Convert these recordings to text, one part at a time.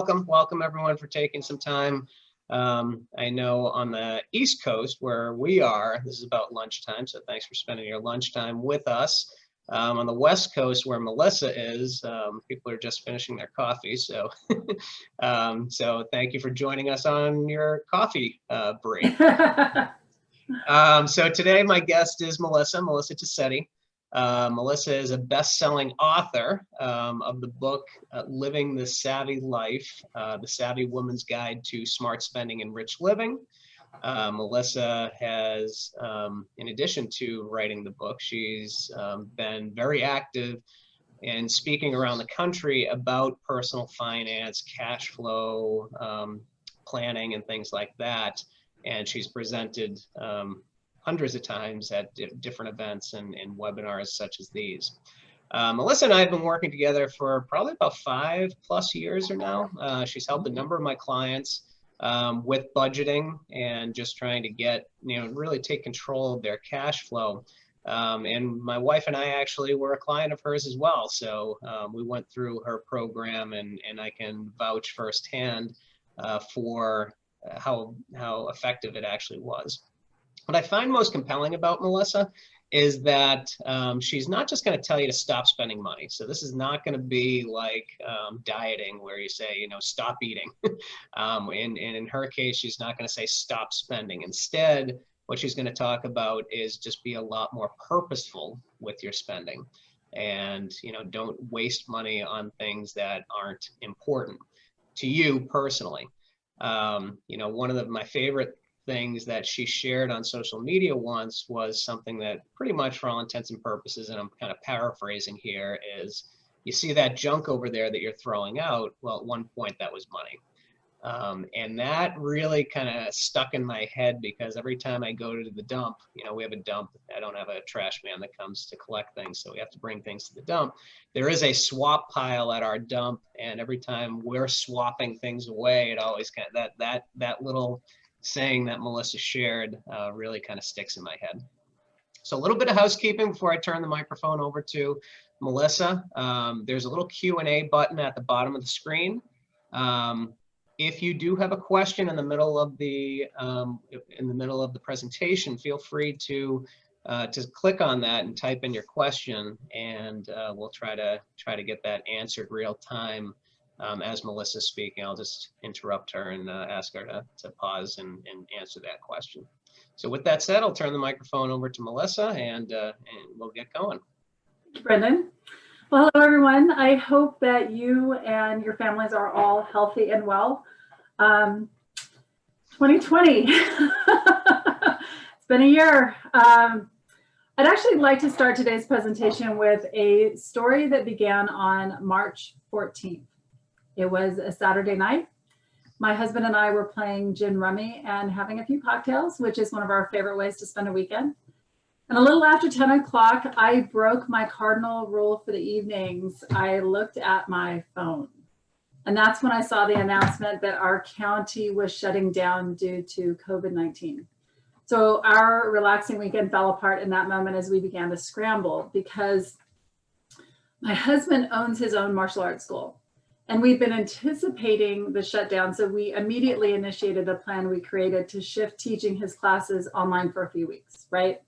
Welcome everyone for taking some time. I know on the East Coast where we are, this is about lunchtime, so thanks for spending your lunchtime with us. On the West Coast where Melissa is, people are just finishing their coffee, so so thank you for joining us on your coffee break. So today my guest is Melissa Tossetti. Melissa is a best-selling author of the book Living the Savvy Life, The Savvy Woman's Guide to Smart Spending and Rich Living. Melissa has, in addition to writing the book, she's been very active in speaking around the country about personal finance, cash flow, planning, and things like that. And she's presented hundreds of times at different events and webinars such as these. Melissa and I have been working together for probably about 5+ years or now. She's helped a number of my clients with budgeting and just trying to get, really take control of their cash flow. And my wife and I actually were a client of hers as well. So we went through her program, and I can vouch firsthand for how effective it actually was. What I find most compelling about Melissa is that she's not just going to tell you to stop spending money. So this is not going to be like dieting where you say, stop eating. And in her case, she's not going to say stop spending. Instead, what she's going to talk about is just be a lot more purposeful with your spending. And, don't waste money on things that aren't important to you personally. One of my favorite things that she shared on social media once was something that pretty much for all intents and purposes, and I'm kind of paraphrasing here, is you see that junk over there that you're throwing out? Well, at one point that was money. And that really kind of stuck in my head because every time I go to the dump, we have a dump. I don't have a trash man that comes to collect things, so we have to bring things to the dump. There is a swap pile at our dump, and every time we're swapping things away, it always kind of that little saying that Melissa shared really kind of sticks in my head. So a little bit of housekeeping before I turn the microphone over to Melissa. There's a little Q&A button at the bottom of the screen. If you do have a question in the middle of the presentation, feel free to click on that and type in your question, and we'll try to get that answered real time. As Melissa's speaking, I'll just interrupt her and ask her to pause and answer that question. So with that said, I'll turn the microphone over to Melissa, and we'll get going. Thank you, Brendan. Well, hello, everyone. I hope that you and your families are all healthy and well. 2020, it's been a year. I'd actually like to start today's presentation with a story that began on March 14th. It was a Saturday night. My husband and I were playing gin rummy and having a few cocktails, which is one of our favorite ways to spend a weekend. And a little after 10 o'clock, I broke my cardinal rule for the evenings. I looked at my phone. And that's when I saw the announcement that our county was shutting down due to COVID-19. So our relaxing weekend fell apart in that moment as we began to scramble, because my husband owns his own martial arts school. And we've been anticipating the shutdown, so we immediately initiated a plan we created to shift teaching his classes online for a few weeks, right?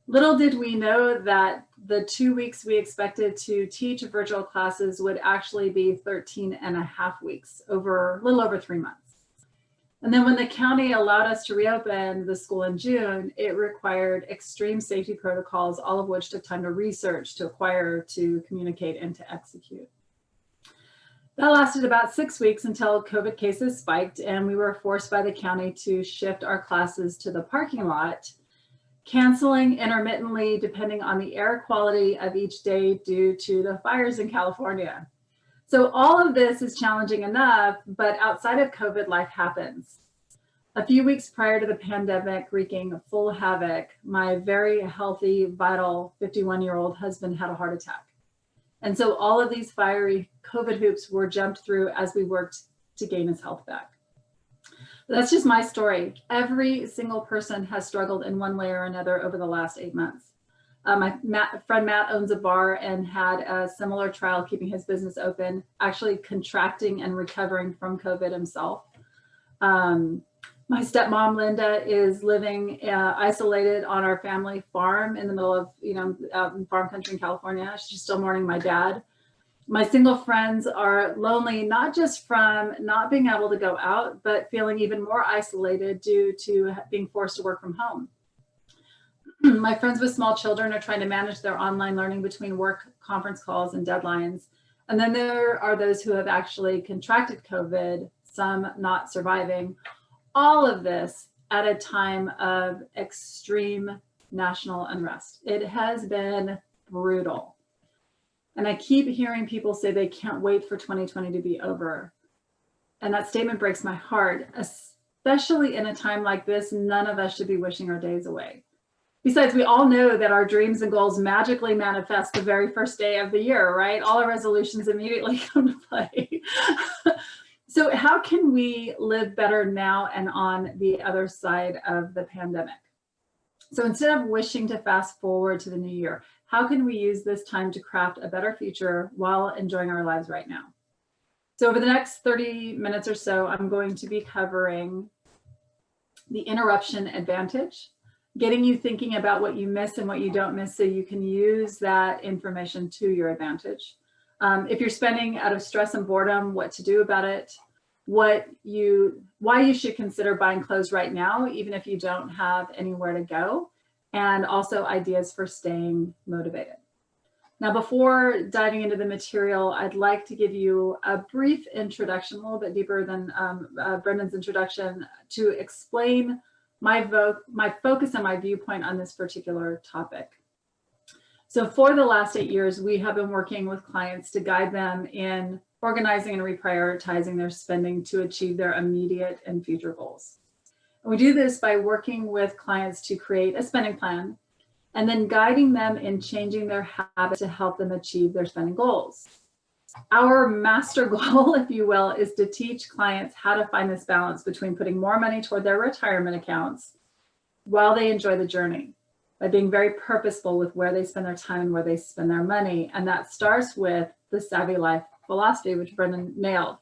Little did we know that the 2 weeks we expected to teach virtual classes would actually be 13.5 weeks, a little over 3 months. And then when the county allowed us to reopen the school in June, it required extreme safety protocols, all of which took time to research, to acquire, to communicate, and to execute. That lasted about 6 weeks until COVID cases spiked, and we were forced by the county to shift our classes to the parking lot, canceling intermittently depending on the air quality of each day due to the fires in California. So all of this is challenging enough, but outside of COVID, life happens. A few weeks prior to the pandemic wreaking full havoc, my very healthy, vital 51-year-old husband had a heart attack. And so all of these fiery COVID hoops were jumped through as we worked to gain his health back. That's just my story. Every single person has struggled in one way or another over the last 8 months. My friend Matt owns a bar and had a similar trial keeping his business open, actually contracting and recovering from COVID himself. My stepmom, Linda, is living isolated on our family farm in the middle of, out in farm country in California. She's still mourning my dad. My single friends are lonely, not just from not being able to go out, but feeling even more isolated due to being forced to work from home. My friends with small children are trying to manage their online learning between work, conference calls, and deadlines. And then there are those who have actually contracted COVID, some not surviving. All of this at a time of extreme national unrest. It has been brutal. And I keep hearing people say they can't wait for 2020 to be over. And that statement breaks my heart, especially in a time like this. None of us should be wishing our days away. Besides, we all know that our dreams and goals magically manifest the very first day of the year, right? All our resolutions immediately come to play. So how can we live better now and on the other side of the pandemic? So instead of wishing to fast forward to the new year, how can we use this time to craft a better future while enjoying our lives right now? So over the next 30 minutes or so, I'm going to be covering the interruption advantage, getting you thinking about what you miss and what you don't miss so you can use that information to your advantage. If you're spending out of stress and boredom, what to do about it, why you should consider buying clothes right now, even if you don't have anywhere to go, and also ideas for staying motivated. Now, before diving into the material, I'd like to give you a brief introduction, a little bit deeper than Brendan's introduction, to explain my focus and my viewpoint on this particular topic. So for the last 8 years, we have been working with clients to guide them in organizing and reprioritizing their spending to achieve their immediate and future goals. And we do this by working with clients to create a spending plan and then guiding them in changing their habits to help them achieve their spending goals. Our master goal, if you will, is to teach clients how to find this balance between putting more money toward their retirement accounts while they enjoy the journey, by being very purposeful with where they spend their time and where they spend their money. And that starts with the Savvy Life philosophy, which Brendan nailed.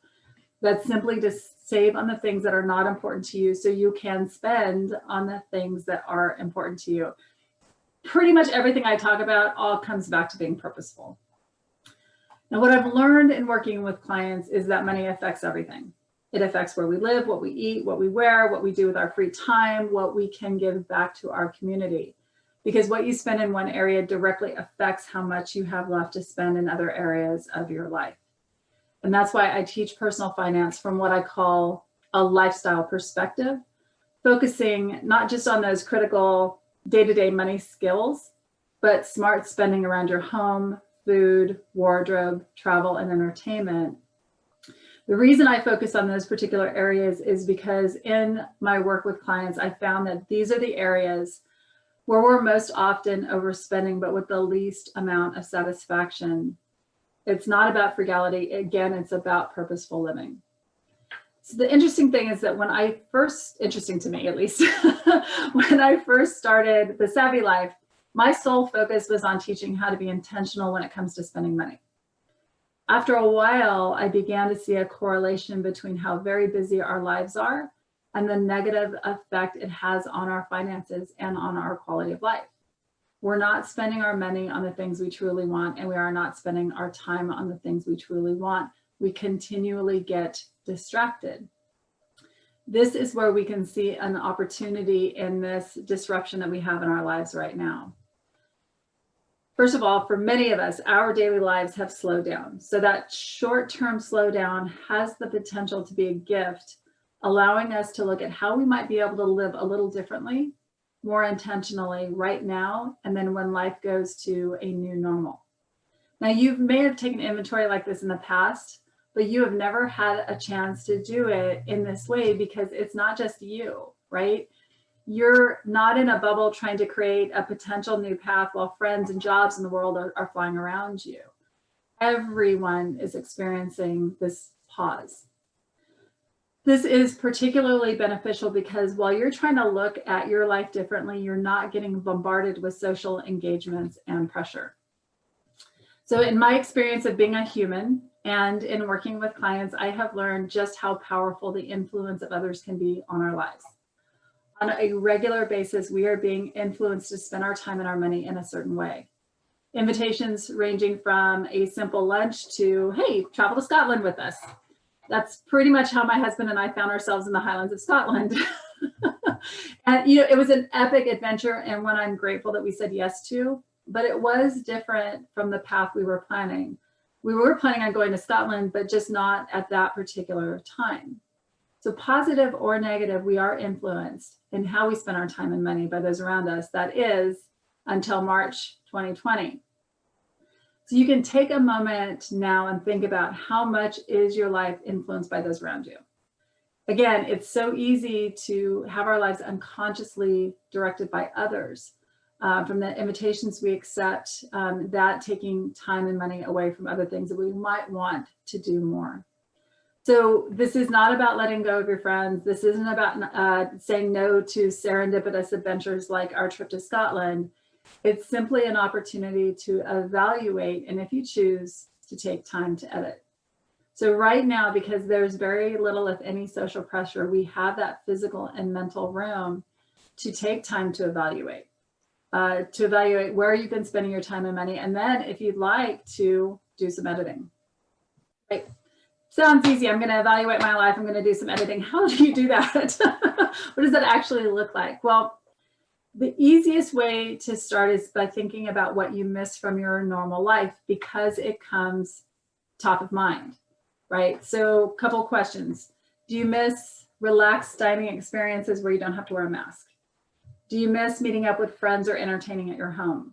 That's simply to save on the things that are not important to you so you can spend on the things that are important to you. Pretty much everything I talk about all comes back to being purposeful. Now, what I've learned in working with clients is that money affects everything. It affects where we live, what we eat, what we wear, what we do with our free time, what we can give back to our community. Because what you spend in one area directly affects how much you have left to spend in other areas of your life. And that's why I teach personal finance from what I call a lifestyle perspective, focusing not just on those critical day-to-day money skills, but smart spending around your home, food, wardrobe, travel, and entertainment. The reason I focus on those particular areas is because in my work with clients, I found that these are the areas where we're most often overspending, but with the least amount of satisfaction. It's not about frugality. Again, it's about purposeful living. So the interesting thing is that interesting to me at least, when I first started the Savvy Life, my sole focus was on teaching how to be intentional when it comes to spending money. After a while, I began to see a correlation between how very busy our lives are and the negative effect it has on our finances and on our quality of life. We're not spending our money on the things we truly want, and we are not spending our time on the things we truly want. We continually get distracted. This is where we can see an opportunity in this disruption that we have in our lives right now. First of all, for many of us, our daily lives have slowed down. So that short-term slowdown has the potential to be a gift, allowing us to look at how we might be able to live a little differently, more intentionally right now, and then when life goes to a new normal. Now, you may have taken inventory like this in the past, but you have never had a chance to do it in this way because it's not just you, right? You're not in a bubble trying to create a potential new path while friends and jobs in the world are flying around you. Everyone is experiencing this pause. This is particularly beneficial because while you're trying to look at your life differently, you're not getting bombarded with social engagements and pressure. So in my experience of being a human and in working with clients, I have learned just how powerful the influence of others can be on our lives. On a regular basis, we are being influenced to spend our time and our money in a certain way. Invitations ranging from a simple lunch to, hey, travel to Scotland with us. That's pretty much how my husband and I found ourselves in the Highlands of Scotland. And, you know, it was an epic adventure and one I'm grateful that we said yes to, but it was different from the path we were planning. We were planning on going to Scotland, but just not at that particular time. So positive or negative, we are influenced in how we spend our time and money by those around us. That is until March 2020. So you can take a moment now and think about how much is your life influenced by those around you. Again, it's so easy to have our lives unconsciously directed by others. From the invitations we accept, that taking time and money away from other things that we might want to do more. So this is not about letting go of your friends. This isn't about saying no to serendipitous adventures like our trip to Scotland. It's simply an opportunity to evaluate, and if you choose, to take time to edit. So right now, because there's very little, if any, social pressure, we have that physical and mental room to take time to evaluate where you've been spending your time and money. And then if you'd like to do some editing. Right. Sounds easy. I'm going to evaluate my life. I'm going to do some editing. How do you do that? What does that actually look like? Well, the easiest way to start is by thinking about what you miss from your normal life because it comes top of mind, right? So a couple questions. Do you miss relaxed dining experiences where you don't have to wear a mask? Do you miss meeting up with friends or entertaining at your home?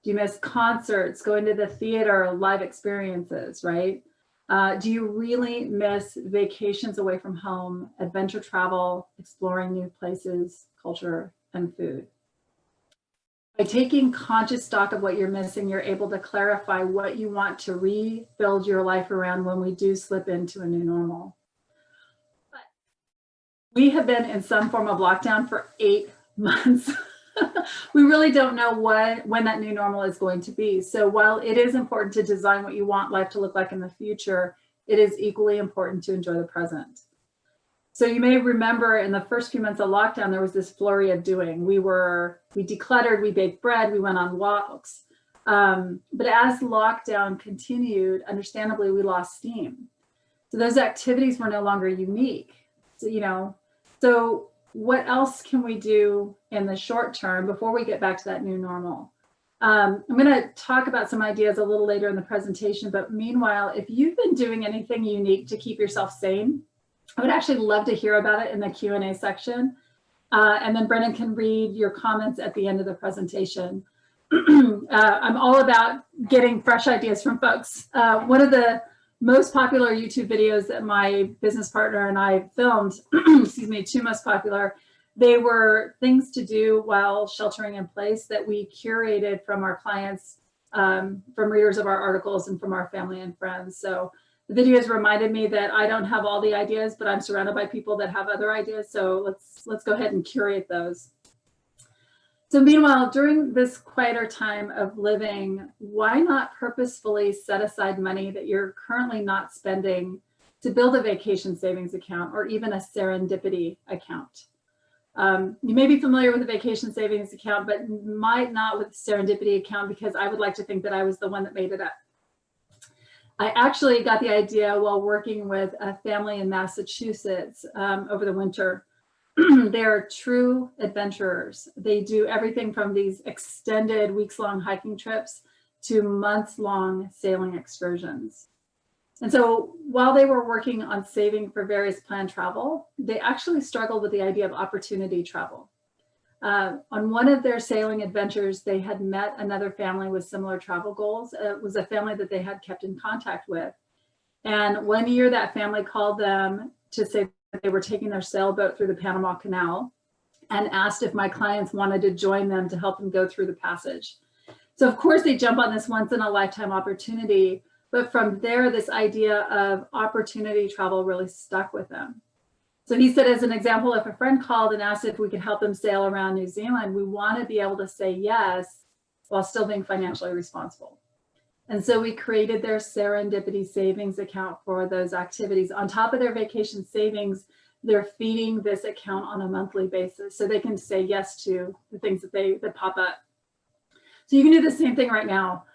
Do you miss concerts, going to the theater, live experiences, right? Do you really miss vacations away from home, adventure travel, exploring new places, culture, and food? By taking conscious stock of what you're missing, you're able to clarify what you want to rebuild your life around when we do slip into a new normal. But we have been in some form of lockdown for 8 months. We really don't know when that new normal is going to be. So while it is important to design what you want life to look like in the future, it is equally important to enjoy the present. So you may remember in the first few months of lockdown, there was this flurry of doing. We decluttered, we baked bread, we went on walks. But as lockdown continued, understandably, we lost steam. So those activities were no longer unique. So what else can we do in the short term before we get back to that new normal? I'm going to talk about some ideas a little later in the presentation, but meanwhile, if you've been doing anything unique to keep yourself sane, I would actually love to hear about it in the Q&A section. And then Brennan can read your comments at the end of the presentation. I'm all about getting fresh ideas from folks. One of the most popular YouTube videos that my business partner and I filmed, excuse me, two most popular, they were things to do while sheltering in place that we curated from our clients, from readers of our articles and from our family and friends. So the videos reminded me that I don't have all the ideas, but I'm surrounded by people that have other ideas. So let's go ahead and curate those. So meanwhile, during this quieter time of living, why not purposefully set aside money that you're currently not spending to build a vacation savings account or even a serendipity account? You may be familiar with a vacation savings account, but might not with a serendipity account because I would like to think that I was the one that made it up. I actually got the idea while working with a family in Massachusetts over the winter. They are true adventurers. They do everything from these extended weeks-long hiking trips to months-long sailing excursions. And so while they were working on saving for various planned travel, they actually struggled with the idea of opportunity travel. On one of their sailing adventures, they had met another family with similar travel goals. It was a family that they had kept in contact with. And one year that family called them to say that they were taking their sailboat through the Panama Canal and asked if my clients wanted to join them to help them go through the passage. So of course they jump on this once in a lifetime opportunity, but from there, this idea of opportunity travel really stuck with them. So he said, as an example, if a friend called and asked if we could help them sail around New Zealand, we want to be able to say yes while still being financially responsible. And so we created their serendipity savings account for those activities. On top of their vacation savings, they're feeding this account on a monthly basis so they can say yes to the things that pop up. So you can do the same thing right now.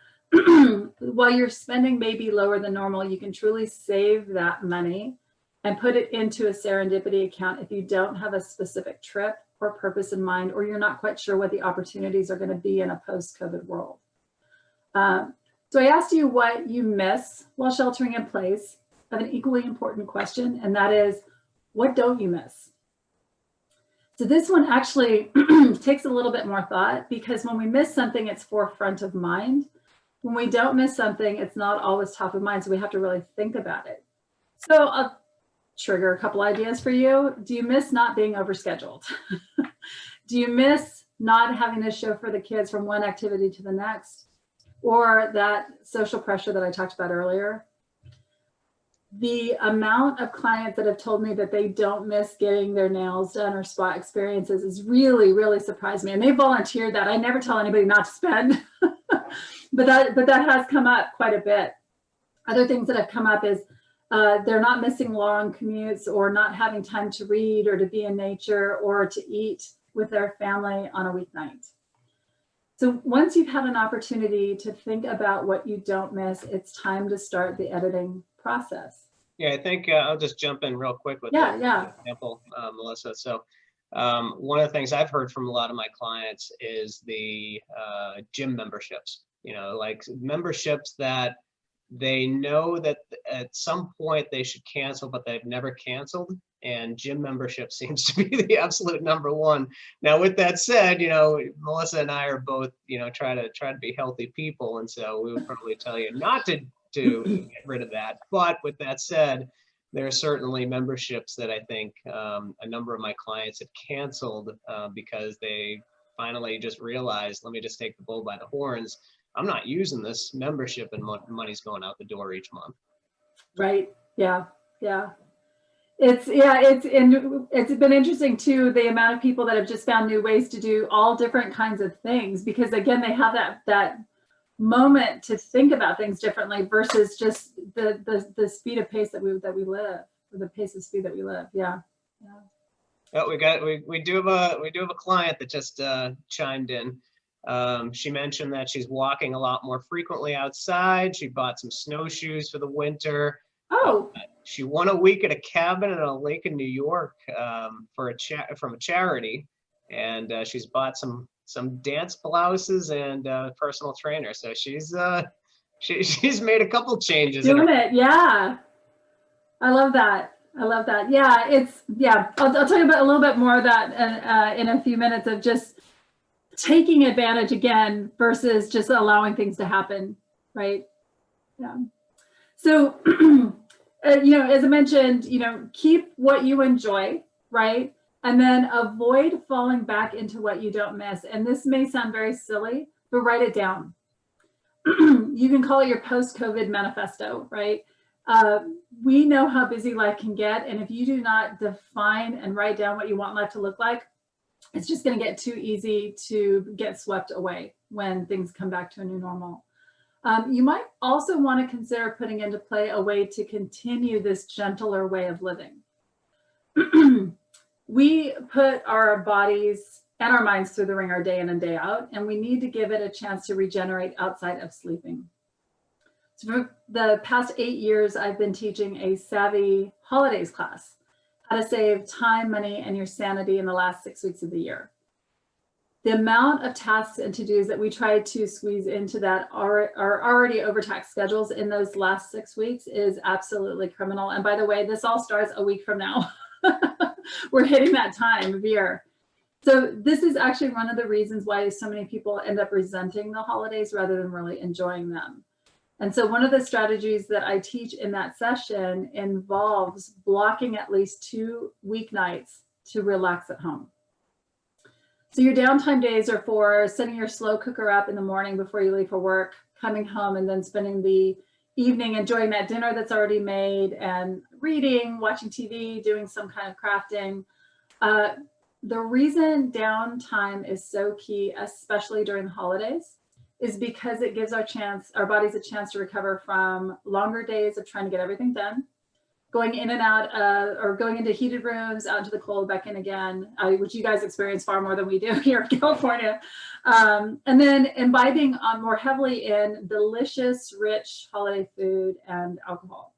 While your spending may be lower than normal, you can truly save that money and put it into a serendipity account if you don't have a specific trip or purpose in mind, or you're not quite sure what the opportunities are going to be in a post-COVID world. So I asked you what you miss while sheltering in place. I have an equally important question, and that is, what don't you miss? So this one actually takes a little bit more thought, because when we miss something, it's forefront of mind. When we don't miss something, it's not always top of mind, so we have to really think about it. So I'll trigger a couple ideas for you. Do you miss not being overscheduled? Do you miss not having to chauffeur the kids from one activity to the next? Or that social pressure that I talked about earlier? The amount of clients that have told me that they don't miss getting their nails done or spa experiences is really, really surprised me. And they volunteered that. I never tell anybody not to spend, but that has come up quite a bit. Other things that have come up is they're not missing long commutes, or not having time to read or to be in nature or to eat with their family on a weeknight. So once you've had an opportunity to think about what you don't miss, it's time to start the editing process. Yeah, I think I'll just jump in real quick with that example, Melissa. So one of the things I've heard from a lot of my clients is the gym memberships, like memberships that they know that at some point they should cancel, but they've never canceled. And gym membership seems to be the absolute number one. Now, with that said, Melissa and I are both, try to be healthy people. And so we would probably tell you not to get rid of that. But with that said, there are certainly memberships that I think a number of my clients have canceled because they finally just realized, let me just take the bull by the horns. I'm not using this membership, and money's going out the door each month. Right. Yeah. Yeah. It's been interesting too, the amount of people that have just found new ways to do all different kinds of things, because again, they have that moment to think about things differently versus just the speed of pace that we live, or the pace of speed that we live. Yeah. Well, we do have a client that just chimed in. She mentioned that she's walking a lot more frequently outside. She bought some snowshoes for the winter. Oh. She won a week at a cabin in a lake in New York from a charity, and she's bought some dance blouses and personal trainer. So she's made a couple changes. Doing it, yeah. I love that. Yeah, I'll tell you about a little bit more of that in a few minutes, of just taking advantage again versus just allowing things to happen, right? Yeah. So, as I mentioned, keep what you enjoy, right? And then avoid falling back into what you don't miss. And this may sound very silly, but write it down. You can call it your post-COVID manifesto, right? We know how busy life can get. And if you do not define and write down what you want life to look like, it's just going to get too easy to get swept away when things come back to a new normal. You might also want to consider putting into play a way to continue this gentler way of living. We put our bodies and our minds through the ringer day in and day out, and we need to give it a chance to regenerate outside of sleeping. So for the past 8 years, I've been teaching a Savvy Holidays class, how to save time, money, and your sanity in the last 6 weeks of the year. The amount of tasks and to-dos that we try to squeeze into that are already overtaxed schedules in those last 6 weeks is absolutely criminal. And by the way, this all starts a week from now. We're hitting that time of year. So this is actually one of the reasons why so many people end up resenting the holidays rather than really enjoying them. And so one of the strategies that I teach in that session involves blocking at least 2 weeknights to relax at home. So your downtime days are for setting your slow cooker up in the morning before you leave for work, coming home, and then spending the evening enjoying that dinner that's already made and reading, watching TV, doing some kind of crafting. The reason downtime is so key, especially during the holidays, is because it gives our bodies a chance to recover from longer days of trying to get everything done, going in and out or going into heated rooms, out into the cold, back in again, which you guys experience far more than we do here in California. And then imbibing more heavily in delicious, rich holiday food and alcohol.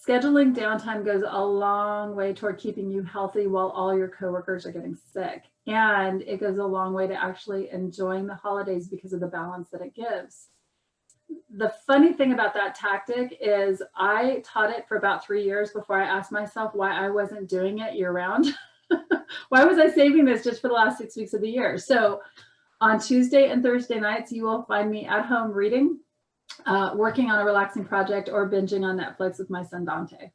Scheduling downtime goes a long way toward keeping you healthy while all your coworkers are getting sick. And it goes a long way to actually enjoying the holidays because of the balance that it gives. The funny thing about that tactic is I taught it for about 3 years before I asked myself why I wasn't doing it year round. Why was I saving this just for the last 6 weeks of the year? So on Tuesday and Thursday nights, you will find me at home reading, working on a relaxing project, or binging on Netflix with my son Dante.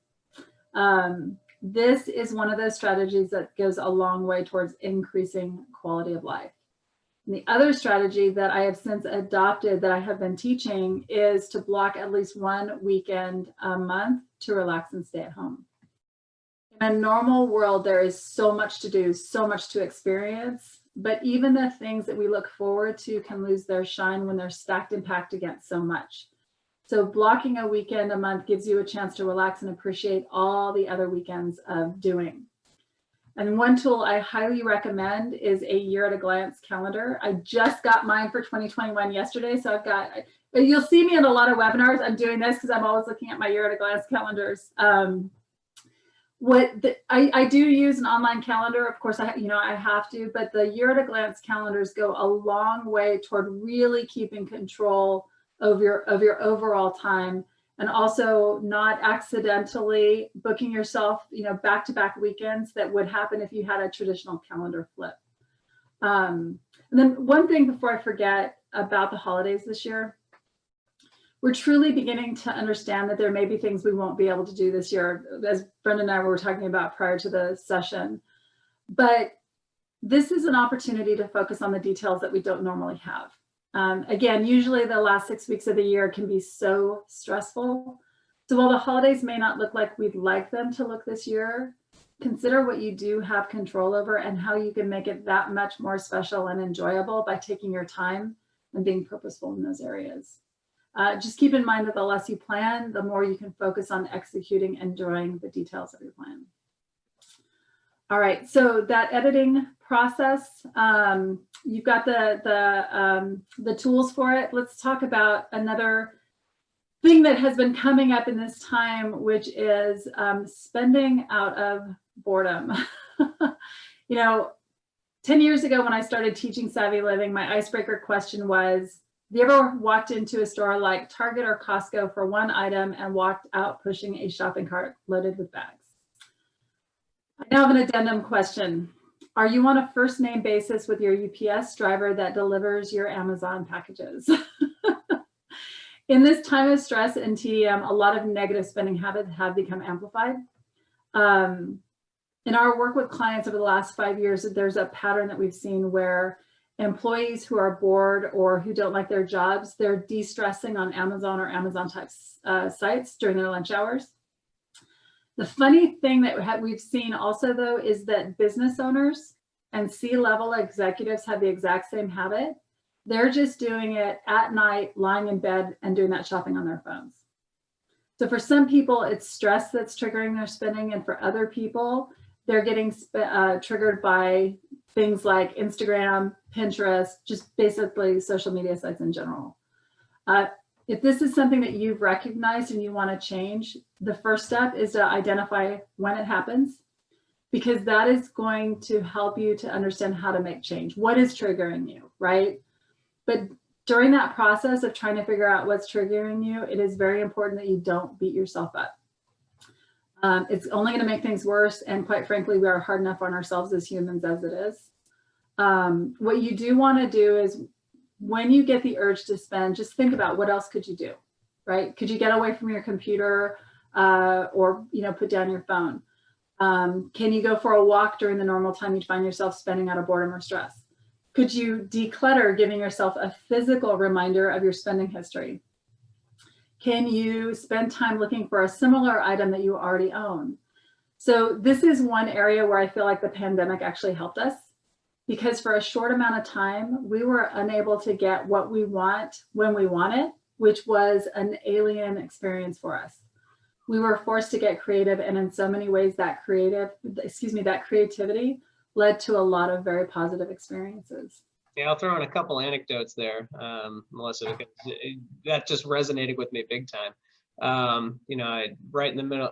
This is one of those strategies that goes a long way towards increasing quality of life. And the other strategy that I have since adopted that I have been teaching is to block at least one weekend a month to relax and stay at home. In a normal world, there is so much to do, so much to experience, but even the things that we look forward to can lose their shine when they're stacked and packed against so much. So blocking a weekend a month gives you a chance to relax and appreciate all the other weekends of doing. And one tool I highly recommend is a year at a glance calendar. I just got mine for 2021 yesterday. So you'll see me in a lot of webinars. I'm doing this because I'm always looking at my year at a glance calendars. I do use an online calendar. Of course, I have to, but the year at a glance calendars go a long way toward really keeping control of your overall time, and also not accidentally booking yourself, back-to-back weekends that would happen if you had a traditional calendar flip. And then one thing before I forget about the holidays this year, we're truly beginning to understand that there may be things we won't be able to do this year, as Brenda and I were talking about prior to the session. But this is an opportunity to focus on the details that we don't normally have. Again, usually the last 6 weeks of the year can be so stressful. So while the holidays may not look like we'd like them to look this year, consider what you do have control over and how you can make it that much more special and enjoyable by taking your time and being purposeful in those areas. Just keep in mind that the less you plan, the more you can focus on executing and enjoying the details of your plan. All right, so that editing process, you've got the tools for it. Let's talk about another thing that has been coming up in this time, which is spending out of boredom. 10 years ago when I started teaching Savvy Living, my icebreaker question was, have you ever walked into a store like Target or Costco for one item and walked out pushing a shopping cart loaded with bags? I now have an addendum question. Are you on a first name basis with your UPS driver that delivers your Amazon packages? In this time of stress and tedium, a lot of negative spending habits have become amplified. In our work with clients over the last 5 years, there's a pattern that we've seen where employees who are bored or who don't like their jobs, they're de-stressing on Amazon or Amazon type sites during their lunch hours. The funny thing that we've seen also, though, is that business owners and C-level executives have the exact same habit. They're just doing it at night, lying in bed and doing that shopping on their phones. So for some people, it's stress that's triggering their spending. And for other people, they're getting triggered by things like Instagram, Pinterest, just basically social media sites in general. If this is something that you've recognized and you want to change, the first step is to identify when it happens, because that is going to help you to understand how to make change. What is triggering you, right? But during that process of trying to figure out what's triggering you, it is very important that you don't beat yourself up. It's only going to make things worse. And quite frankly, we are hard enough on ourselves as humans as it is. What you do want to do is, when you get the urge to spend, just think about what else could you do, right? Could you get away from your computer or put down your phone? Can you go for a walk during the normal time you find yourself spending out of boredom or stress? Could you declutter, giving yourself a physical reminder of your spending history? Can you spend time looking for a similar item that you already own? So this is one area where I feel like the pandemic actually helped us, because for a short amount of time, we were unable to get what we want when we want it, which was an alien experience for us. We were forced to get creative, and in so many ways that creativity led to a lot of very positive experiences. Yeah, I'll throw in a couple anecdotes there, Melissa, because that just resonated with me big time. You know, right in the middle,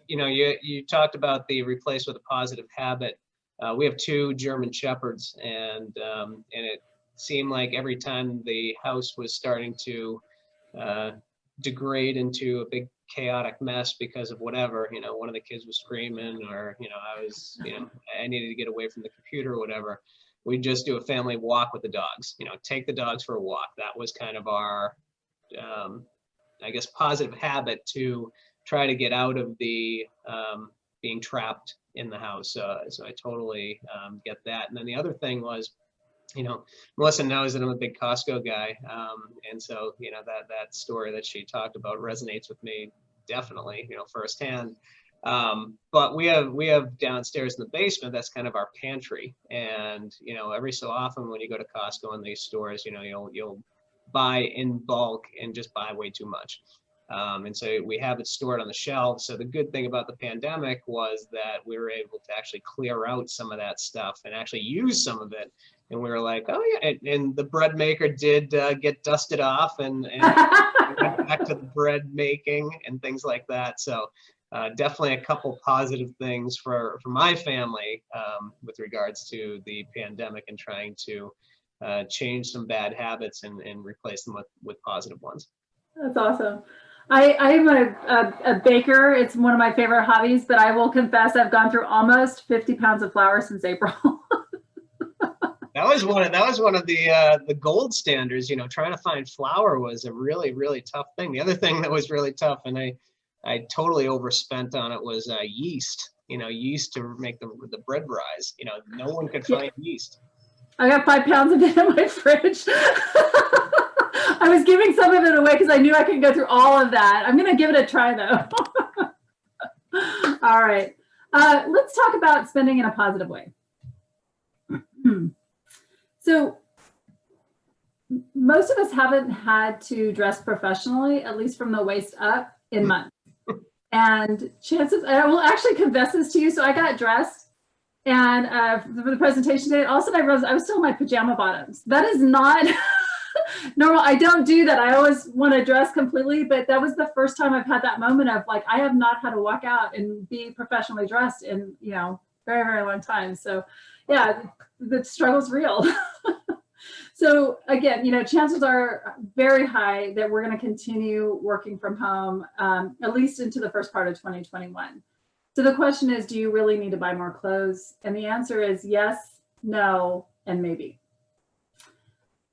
you know, you talked about the replace with a positive habit. We have 2 German Shepherds, and it seemed like every time the house was starting to degrade into a big chaotic mess because of whatever, you know, one of the kids was screaming, or, you know, I needed to get away from the computer or whatever, we'd just do a family walk with the dogs, you know, take the dogs for a walk. That was kind of our, I guess, positive habit to try to get out of the being trapped in the house. So I totally get that. And then the other thing was, you know, Melissa knows that I'm a big Costco guy. And so, you know, that story that she talked about resonates with me definitely, you know, firsthand. But we have downstairs in the basement, that's kind of our pantry. And, you know, every so often when you go to Costco and these stores, you know, you'll buy in bulk and just buy way too much. And so we have it stored on the shelves. So the good thing about the pandemic was that we were able to actually clear out some of that stuff and actually use some of it. And we were like, oh yeah, and the bread maker did get dusted off, and went back to the bread making and things like that. So definitely a couple positive things for my family with regards to the pandemic and trying to change some bad habits and replace them with positive ones. That's awesome. I'm a baker. It's one of my favorite hobbies, but I will confess I've gone through almost 50 pounds of flour since April. That was one of the gold standards. You know, trying to find flour was a really, really tough thing. The other thing that was really tough, and I totally overspent on it, was yeast. You know, yeast to make the bread rise. You know, no one could find yeast. I got 5 pounds of it in my fridge. I was giving some of it away because I knew I could go through all of that. I'm going to give it a try though. All right. Let's talk about spending in a positive way. So most of us haven't had to dress professionally, at least from the waist up, in months. And chances, I will actually confess this to you. So I got dressed, and for the presentation today, all of a sudden I realized I was still in my pajama bottoms. That is not normal. I don't do that. I always want to dress completely, but that was the first time I've had that moment of like, I have not had to walk out and be professionally dressed in, you know, very, very long time. So yeah, the struggle's real. So again, you know, chances are very high that we're going to continue working from home, at least into the first part of 2021. So the question is, do you really need to buy more clothes? And the answer is yes, no, and maybe.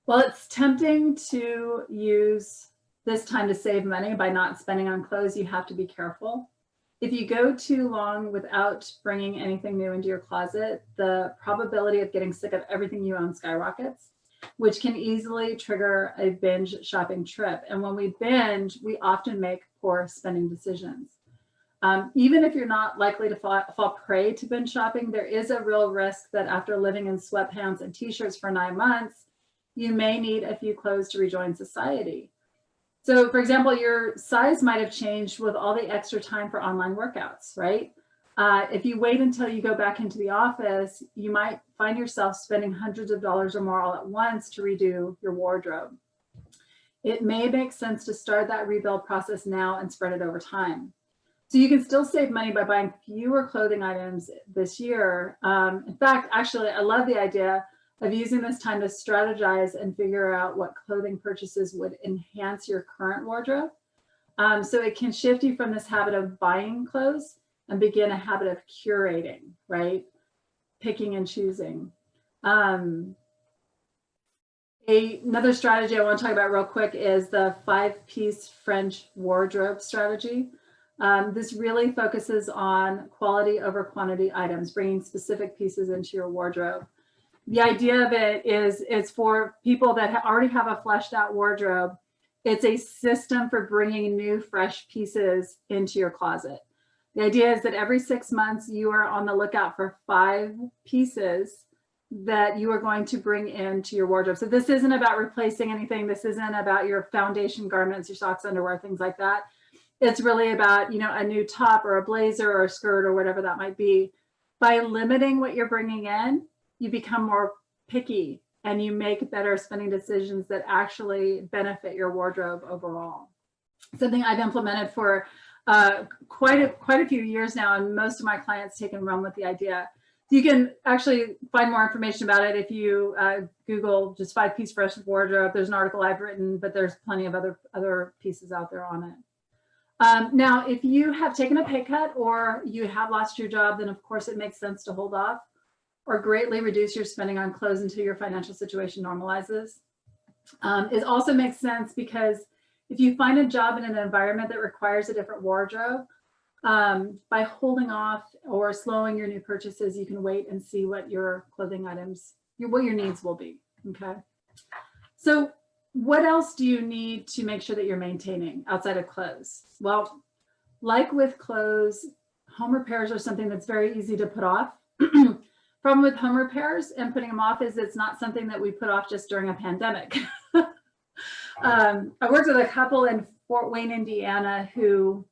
Well, it's tempting to use this time to save money by not spending on clothes. You have to be careful. If you go too long without bringing anything new into your closet, the probability of getting sick of everything you own skyrockets, which can easily trigger a binge shopping trip. And when we binge, we often make poor spending decisions. Even if you're not likely to fall prey to binge shopping, there is a real risk that after living in sweatpants and t-shirts for 9 months, you may need a few clothes to rejoin society. So for example, your size might have changed with all the extra time for online workouts, right? If you wait until you go back into the office, you might find yourself spending hundreds of dollars or more all at once to redo your wardrobe. It may make sense to start that rebuild process now and spread it over time. So you can still save money by buying fewer clothing items this year. In fact, actually, I love the idea of using this time to strategize and figure out what clothing purchases would enhance your current wardrobe. So it can shift you from this habit of buying clothes and begin a habit of curating, right? Picking and choosing. Another strategy I want to talk about real quick is the 5-piece French wardrobe strategy. This really focuses on quality over quantity items, bringing specific pieces into your wardrobe. The idea of it is for people that already have a fleshed out wardrobe It's a system for bringing new, fresh pieces into your closet. The idea is that every 6 months, you are on the lookout for 5 pieces that you are going to bring into your wardrobe. So this isn't about replacing anything. This isn't about your foundation garments, your socks, underwear, things like that. It's really about, a new top or a blazer or a skirt or whatever that might be. By limiting what you're bringing in, you become more picky and you make better spending decisions that actually benefit your wardrobe overall. Something I've implemented for quite a few years now, and most of my clients take and run with the idea. You can actually find more information about it if you Google just 5-piece fresh wardrobe. There's an article I've written, but there's plenty of other pieces out there on it. Now, if you have taken a pay cut or you have lost your job, then of course it makes sense to hold off or greatly reduce your spending on clothes until your financial situation normalizes. It also makes sense because if you find a job in an environment that requires a different wardrobe, by holding off or slowing your new purchases, you can wait and see what your clothing items, what your needs will be, okay? So what else do you need to make sure that you're maintaining outside of clothes? Well, like with clothes, home repairs are something that's very easy to put off. Problem with home repairs and putting them off is it's not something that we put off just during a pandemic. I worked with a couple in Fort Wayne, Indiana, who,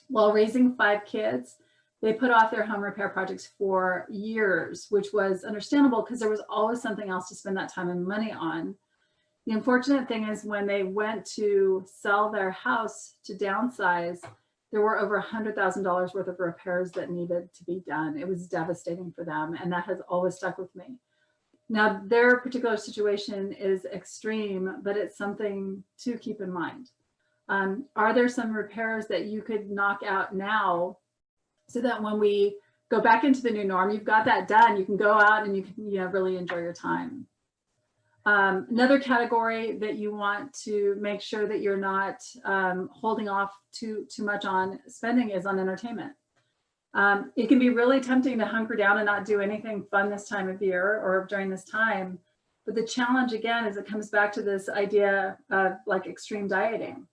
while raising 5 kids, they put off their home repair projects for years, which was understandable because there was always something else to spend that time and money on. The unfortunate thing is when they went to sell their house to downsize, there were over $100,000 worth of repairs that needed to be done. It was devastating for them, and that has always stuck with me. Now, their particular situation is extreme, but it's something to keep in mind. Are there some repairs that you could knock out now so that when we go back into the new norm, you've got that done, you can go out and you can really enjoy your time. Another category that you want to make sure that you're not holding off too much on spending is on entertainment. It can be really tempting to hunker down and not do anything fun this time of year or during this time. But the challenge again is it comes back to this idea of like extreme dieting.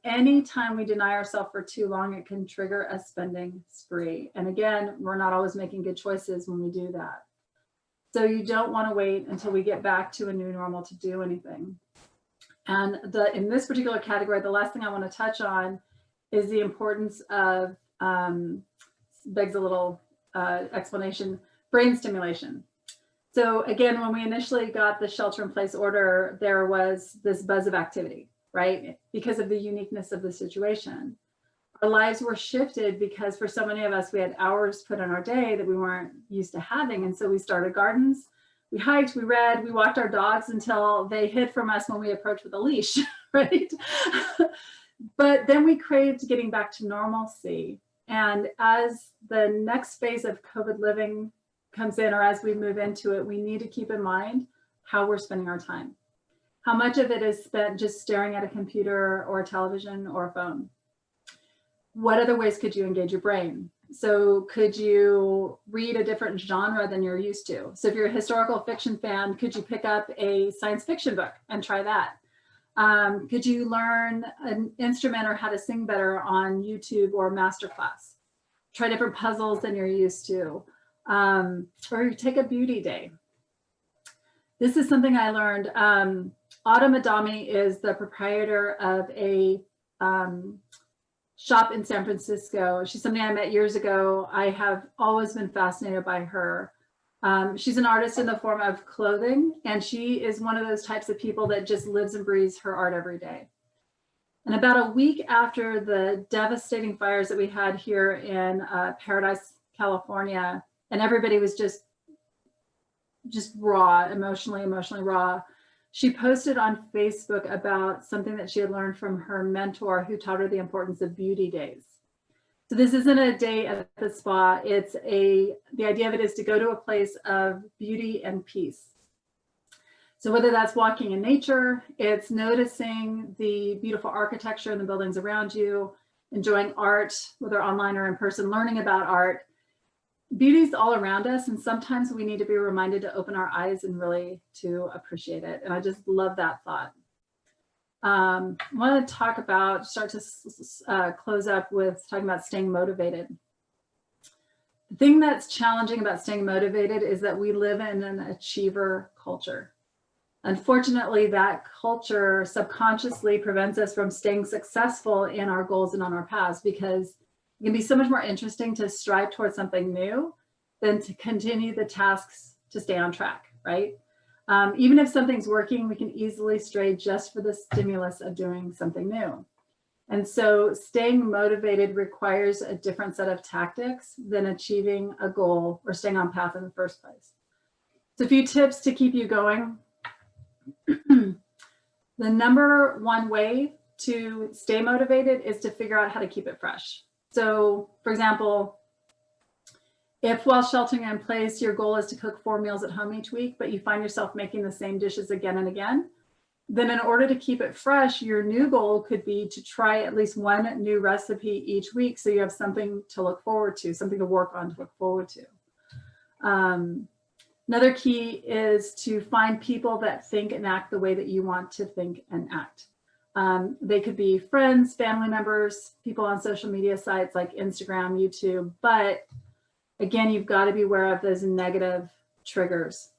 Anytime we deny ourselves for too long, it can trigger a spending spree. And again, we're not always making good choices when we do that. So you don't want to wait until we get back to a new normal to do anything. And in this particular category, the last thing I want to touch on is the importance of, begs a little explanation, brain stimulation. So again, when we initially got the shelter-in-place order, there was this buzz of activity, right? Because of the uniqueness of the situation. Our lives were shifted because for so many of us, we had hours put on our day that we weren't used to having. And so we started gardens, we hiked, we read, we walked our dogs until they hid from us when we approached with a leash, right? But then we craved getting back to normalcy. And as the next phase of COVID living comes in, or as we move into it, we need to keep in mind how we're spending our time. How much of it is spent just staring at a computer or a television or a phone? What other ways could you engage your brain? So could you read a different genre than you're used to? So if you're a historical fiction fan, could you pick up a science fiction book and try that? Could you learn an instrument or how to sing better on YouTube or masterclass? Try different puzzles than you're used to. Or take a beauty day. This is something I learned. Autumn Adami is the proprietor of a shop in San Francisco. She's somebody I met years ago. I have always been fascinated by her. She's an artist in the form of clothing, and she is one of those types of people that just lives and breathes her art every day. And about a week after the devastating fires that we had here in Paradise, California, and everybody was just raw, emotionally raw, she posted on Facebook about something that she had learned from her mentor who taught her the importance of beauty days. So this isn't a day at the spa. The idea of it is to go to a place of beauty and peace. So whether that's walking in nature, it's noticing the beautiful architecture in the buildings around you, enjoying art, whether online or in person, learning about art. Beauty's all around us, and sometimes we need to be reminded to open our eyes and really to appreciate it. And I just love that thought. I want to talk about, start to close up with talking about staying motivated. The thing that's challenging about staying motivated is that we live in an achiever culture. Unfortunately, that culture subconsciously prevents us from staying successful in our goals and on our paths, because it can be so much more interesting to strive towards something new than to continue the tasks to stay on track, right? Even if something's working, we can easily stray just for the stimulus of doing something new. And so staying motivated requires a different set of tactics than achieving a goal or staying on path in the first place. So a few tips to keep you going. The number one way to stay motivated is to figure out how to keep it fresh. So for example, if while sheltering in place, your goal is to cook 4 meals at home each week, but you find yourself making the same dishes again and again, then in order to keep it fresh, your new goal could be to try at least one new recipe each week, so you have something to look forward to, something to work on, to look forward to. Another key is to find people that think and act the way that you want to think and act. They could be friends, family members, people on social media sites like Instagram, YouTube, but again, you've got to be aware of those negative triggers.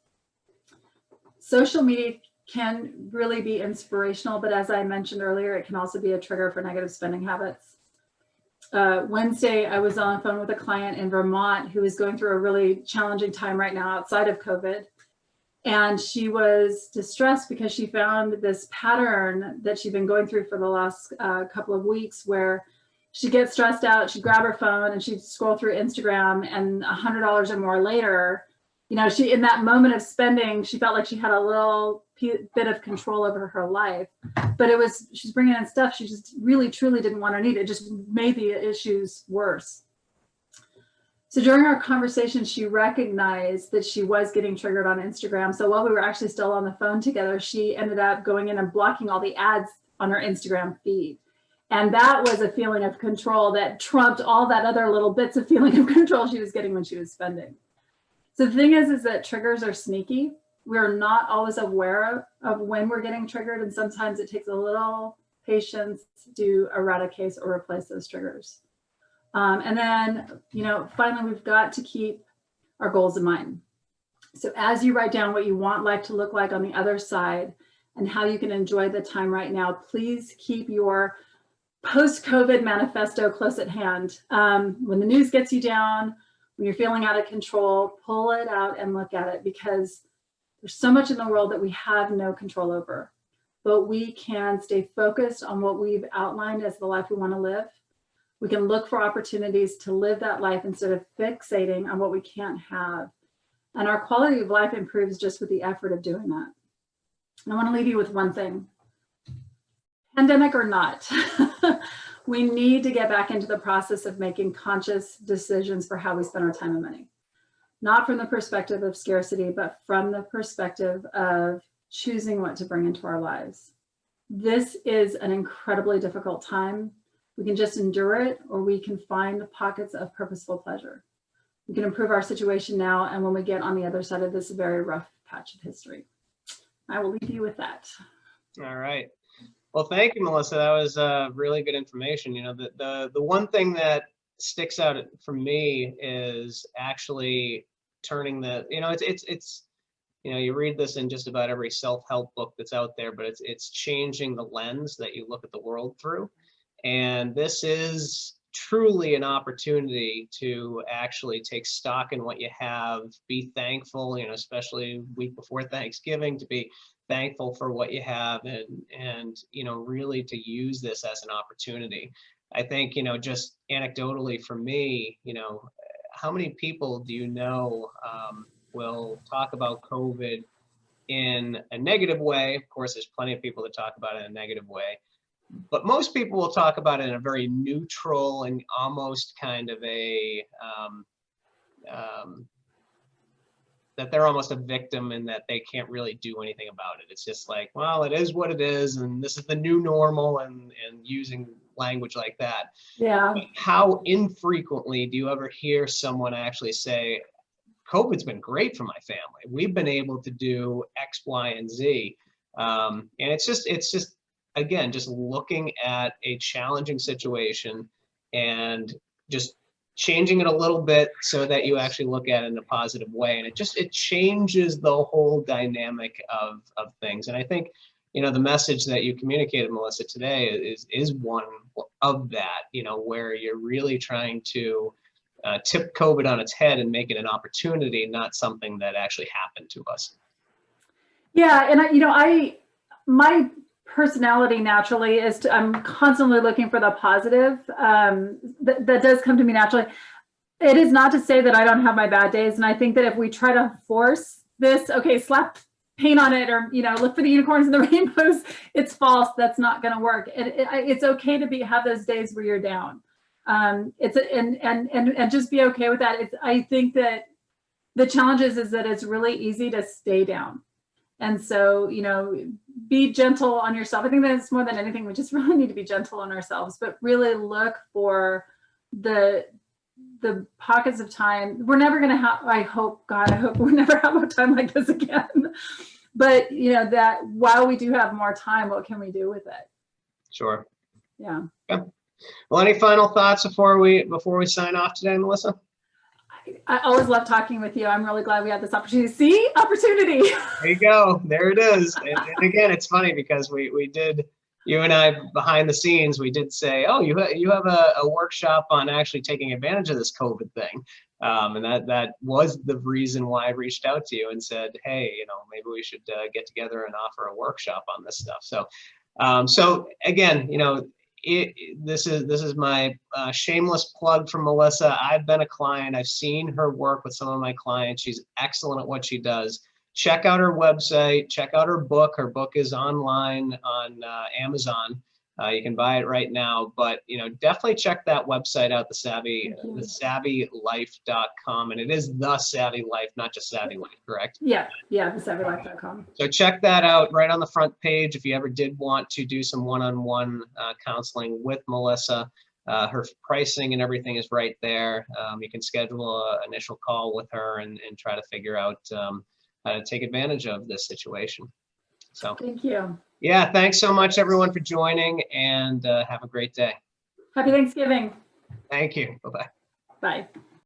Social media can really be inspirational, but as I mentioned earlier, it can also be a trigger for negative spending habits. Wednesday, I was on the phone with a client in Vermont who is going through a really challenging time right now outside of COVID. And she was distressed because she found this pattern that she'd been going through for the last couple of weeks, where she gets stressed out, she'd grab her phone and she'd scroll through Instagram, and $100 or more later, you know, she, in that moment of spending, she felt like she had a little bit of control over her life, but it was, she's bringing in stuff she just really, truly didn't want or need. It just made the issues worse. So during our conversation, she recognized that she was getting triggered on Instagram. So while we were actually still on the phone together, she ended up going in and blocking all the ads on her Instagram feed. And that was a feeling of control that trumped all that other little bits of feeling of control she was getting when she was spending. So the thing is that triggers are sneaky. We're not always aware of when we're getting triggered. And sometimes it takes a little patience to eradicate or replace those triggers. And then, you know, finally, we've got to keep our goals in mind. So as you write down what you want life to look like on the other side and how you can enjoy the time right now, please keep your post-COVID manifesto close at hand. When the news gets you down, when you're feeling out of control, pull it out and look at it, because there's so much in the world that we have no control over, but we can stay focused on what we've outlined as the life we want to live. We can look for opportunities to live that life instead of fixating on what we can't have. And our quality of life improves just with the effort of doing that. And I want to leave you with one thing. Pandemic or not, we need to get back into the process of making conscious decisions for how we spend our time and money. Not from the perspective of scarcity, but from the perspective of choosing what to bring into our lives. This is an incredibly difficult time. We can just endure it, or we can find pockets of purposeful pleasure. We can improve our situation now, and when we get on the other side of this very rough patch of history. I will leave you with that. All right. Well, thank you, Melissa. That was really good information. You know, the one thing that sticks out for me is actually turning the, you know, it's you know, you read this in just about every self-help book that's out there, but it's changing the lens that you look at the world through. And this is truly an opportunity to actually take stock in what you have, be thankful, you know, especially week before Thanksgiving, to be thankful for what you have, and you know, really to use this as an opportunity. I think, you know, just anecdotally for me, you know, how many people do you know will talk about COVID in a negative way? Of course, there's plenty of people that talk about it in a negative way, but most people will talk about it in a very neutral and almost kind of a that they're almost a victim and that they can't really do anything about it. It's just like, well, it is what it is, and this is the new normal, and using language like that. Yeah. But how infrequently do you ever hear someone actually say, COVID's been great for my family. We've been able to do X, Y, and Z. And it's just again, just looking at a challenging situation and just changing it a little bit so that you actually look at it in a positive way. And it changes the whole dynamic of things. And I think, you know, the message that you communicated, Melissa, today is one of that, you know, where you're really trying to tip COVID on its head and make it an opportunity, not something that actually happened to us. Yeah, and my personality naturally is I'm constantly looking for the positive. That does come to me naturally. It is not to say that I don't have my bad days, and I think that if we try to force this, okay, slap paint on it, or, you know, look for the unicorns and the rainbows, it's false. That's not going to work. It's okay to have those days where you're down. And just be okay with that. I think that the challenge is that it's really easy to stay down. And so, you know, be gentle on yourself. I think that it's more than anything, we just really need to be gentle on ourselves, but really look for the pockets of time. We're never going to have, I hope we'll never have a time like this again. But, you know, that while we do have more time, what can we do with it? Sure. Yeah. Well, any final thoughts before we sign off today, Melissa? I always love talking with you. I'm really glad we had this opportunity. See, opportunity. There you go. There it is. And again, it's funny because we did, you and I behind the scenes, we did say, oh, you have a workshop on actually taking advantage of this COVID thing. And that was the reason why I reached out to you and said, hey, you know, maybe we should get together and offer a workshop on this stuff. So, so again, you know, this is my shameless plug for Melissa. I've been a client. I've seen her work with some of my clients. She's excellent at what she does. Check out her website. Check out her book. Her book is online on Amazon. You can buy it right now. But, you know, definitely check that website out, thesavvylife.com. And it is The Savvy Life, not just Savvy Life, correct? Yeah, thesavvylife.com. So check that out right on the front page. If you ever did want to do some one-on-one counseling with Melissa, her pricing and everything is right there. You can schedule an initial call with her and try to figure out how to take advantage of this situation. So thank you. Yeah, thanks so much, everyone, for joining, and have a great day. Happy Thanksgiving. Thank you. Bye-bye. Bye.